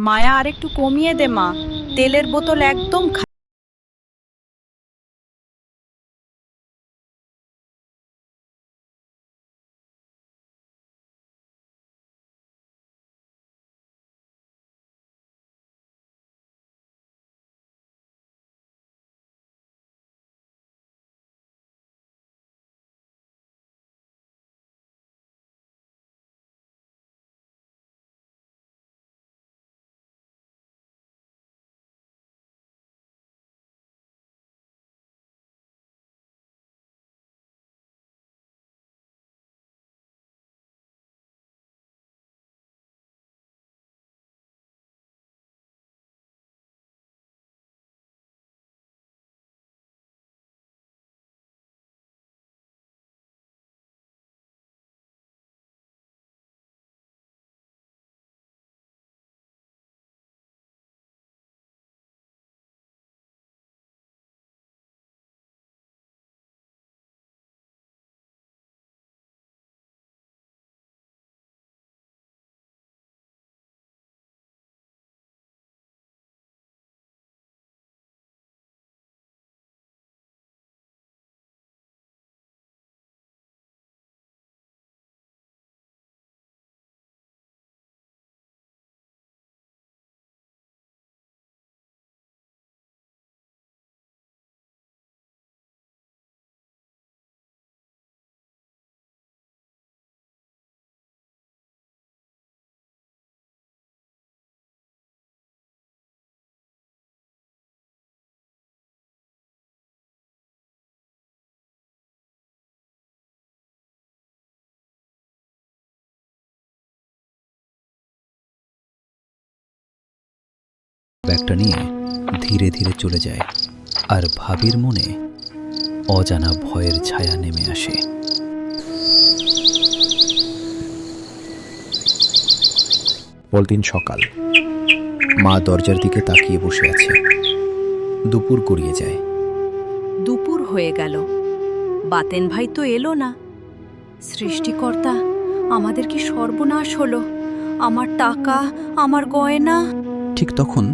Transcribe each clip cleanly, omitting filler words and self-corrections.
মায়া আর একটু কমিয়ে দে মা, তেলের বোতল একদম ব্যাগটা নিয়ে ধীরে ধীরে চলে যায়, আর ভাবির মনে অজানা ভয়ের ছায়া নেমে আসে। পরদিন সকাল, মা দরজার দিকে তাকিয়ে বসে আছে। দুপুর গড়িয়ে যায়। দুপুর হয়ে গেল, বাতেন ভাই তো এলো না। সৃষ্টিকর্তা, আমাদের কি সর্বনাশ হলো! আমার টাকা, আমার গয়না। ঠিক তখন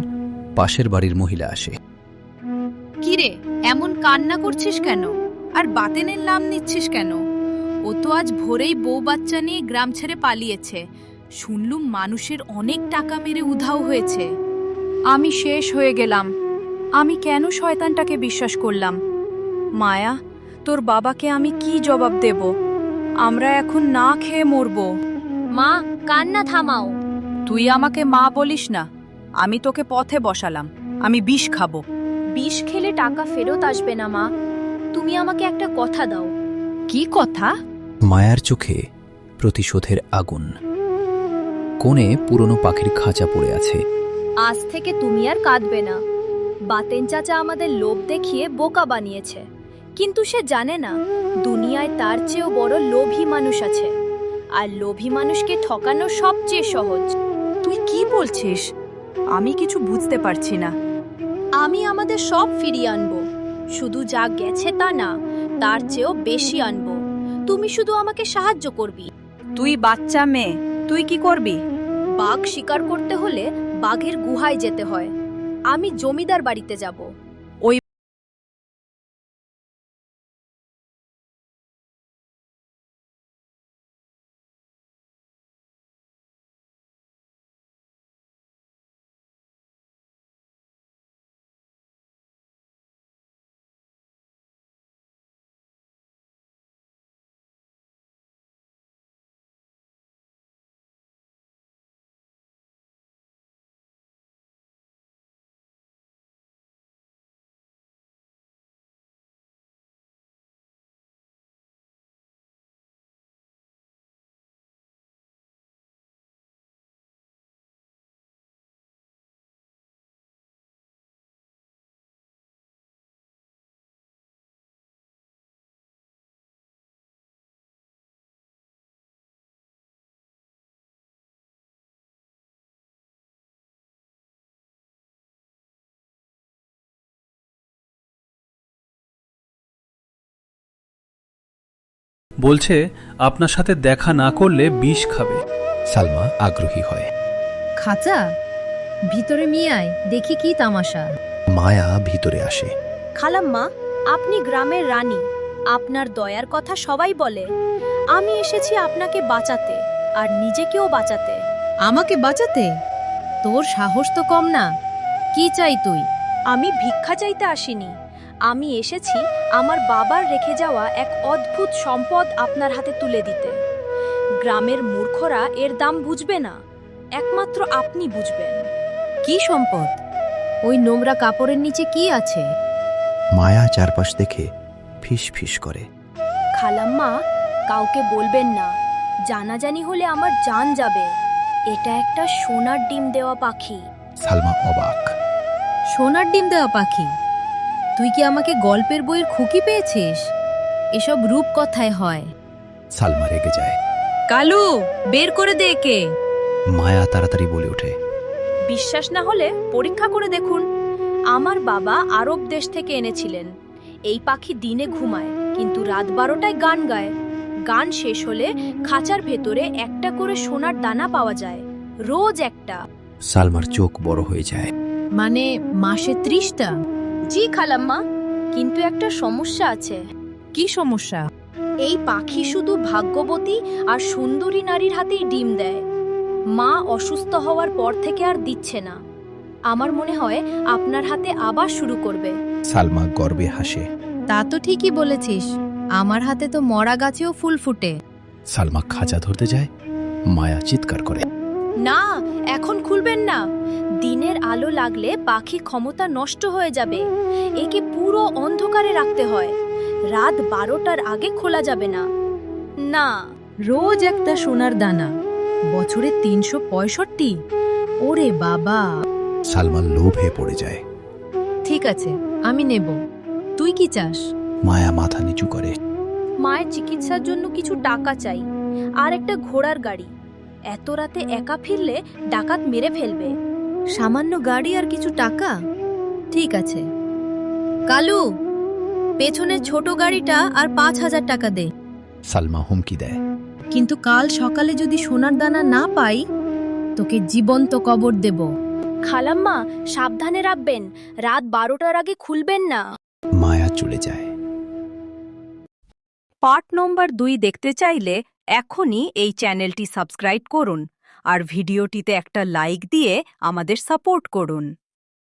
পাশের বাড়ির মহিলা আসে। কিরে, এমন কান্না করছিস কেন? আর বাতেনের নাম নিচ্ছিস কেন? ও তো আজ ভোরেই বউ বাচ্চা নিয়ে গ্রাম ছেড়ে পালিয়েছে। শুনলুম মানুষের অনেক টাকা মেরে উধাও হয়েছে। আমি শেষ হয়ে গেলাম। আমি কেন শয়তানটাকে বিশ্বাস করলাম? মায়া, তোর বাবাকে আমি কি জবাব দেব? আমরা এখন না খেয়ে মরব। মা, কান্না থামাও। তুই আমাকে মা বলিস না। আমি তোকে পথে বসালাম, আমি বিষ খাবো। বিষ খেলে টাকা ফেরত আসবে না মা। তুমি আমাকে একটা কথা দাও। কি কথা? মায়ার চোখে প্রতিশোধের আগুন। কোণে পুরনো পাখির খাঁচা পড়ে আছে। আজ থেকে তুমি আর কাঁদবে না। বাতেন চাচা আমাদের লোভ দেখিয়ে বোকা বানিয়েছে, কিন্তু সে জানে না দুনিয়ায় তার চেয়েও বড় লোভী মানুষ আছে। আর লোভী মানুষকে ঠকানো সবচেয়ে সহজ। তুই কি বলছিস? আমি কিছু বুঝতে পারছি না। আমি আমাদের সব ফিরিয়ে আনবো। শুধু যা গেছে তা না, তার চেয়েও বেশি আনবো। তুমি শুধু আমাকে সাহায্য করবি। তুই বাচ্চা মেয়ে, তুই কি করবি? বাঘ শিকার করতে হলে বাঘের গুহায় যেতে হয়। আমি জমিদার বাড়িতে যাব। ওই বলছে আপনার সাথে দেখা না করলে বিষ খাবে। সালমা আগ্রহী হয়। খাঁচা? ভিতরে মিয়ায় দেখি কি তামাশা। মায়া ভিতরে আসে। খালাম্মা, আপনি গ্রামের রানী, আপনার দয়ার কথা সবাই বলে। আমি এসেছি আপনাকে বাঁচাতে আর নিজেকেও বাঁচাতে। আমাকে বাঁচাতে? তোর সাহস তো কম না। কি চাই তুই? আমি ভিক্ষা চাইতে আসিনি, আমি এসেছি আমার বাবার রেখে যাওয়া এক অদ্ভুত সম্পদ আপনার হাতে তুলে দিতে। গ্রামের মূর্খরা এর দাম বুঝবে না, একমাত্র আপনি বুঝবেন। কি সম্পদ? ওই নোংরা কাপড়ের নিচে কি আছে? মায়া চারপাশ দেখে ফিস ফিস করে। খালাম্মা, কাউকে বলবেন না, জানাজানি হলে আমার জান যাবে। এটা একটা সোনার ডিম দেওয়া পাখি। সালমা অবাক। সোনার ডিম দেওয়া পাখি? তুই কি আমাকে গল্পের বইয়ের খুকি পেয়েছিস? এসব রূপ কথায় হয়। সালমা রেগে যায়। কালু, বের করে দে একে। মায়া তাড়াতাড়ি বলে ওঠে। বিশ্বাস না হলে পরীক্ষা করে দেখুন। আমার বাবা আরব দেশ থেকে এনেছিলেন। এই পাখি দিনে ঘুমায় কিন্তু রাত 12টায় গান গায়। গান শেষ হলে খাঁচার ভেতরে একটা করে সোনার দানা পাওয়া যায়, রোজ একটা। সালমার চোখ বড় হয়ে যায়। মানে মাসে 30টা? জি খালাম্মা, কিন্তু একটা সমস্যা আছে। কি সমস্যা? এই পাখি শুধু ভাগ্যবতী আর সুন্দরী নারীর হাতেই ডিম দেয়। মা অসুস্থ হওয়ার পর থেকে আর দিচ্ছে না। আমার মনে হয় আপনার হাতে আবার শুরু করবে। সালমা গর্বে হাসে। তা তো ঠিকই বলেছিস, আমার হাতে তো মরা গাছেও ফুল ফুটে। সালমা খাঁচা ধরতে যায়। মায়া চিৎকার করে। না, এখন খুলবেন না। দিনের আলো লাগলে পাখি ক্ষমতা নষ্ট হয়ে যাবে। একে পুরো অন্ধকারে রাখতে হয়। রাত 12টার আগে খোলা যাবে না। না। রোজ একটা সোনার দানা, বছরে 365। ওরে বাবা! সালমা লোভে পড়ে যায়। ঠিক আছে, আমি নেব। তুই কি চাস? মায়া মাথা নিচু করে। মায়ের চিকিৎসার জন্য কিছু টাকা চাই, আর একটা ঘোড়ার গাড়ি। এত রাতে একা ফিরলে ডাকাত মেরে ফেলবে। সামান্য গাড়ি আর কিছু টাকা? ঠিক আছে। কালু, পেছনের ছোট গাড়িটা আর 5,000 টাকা দে। সালমা হুমকি দেয়। কিন্তু কাল সকালে যদি সোনার দানা না পাই, তোকে জীবন্ত কবর দেব। খালাম্মা, সাবধানে রাখবেন, রাত 12টার আগে খুলবেন না। মায়া চলে যায়। পার্ট নম্বর 2 দেখতে চাইলে এখনই এই চ্যানেলটি সাবস্ক্রাইব করুন আর ভিডিওটিতে একটা লাইক দিয়ে আমাদের সাপোর্ট করুন।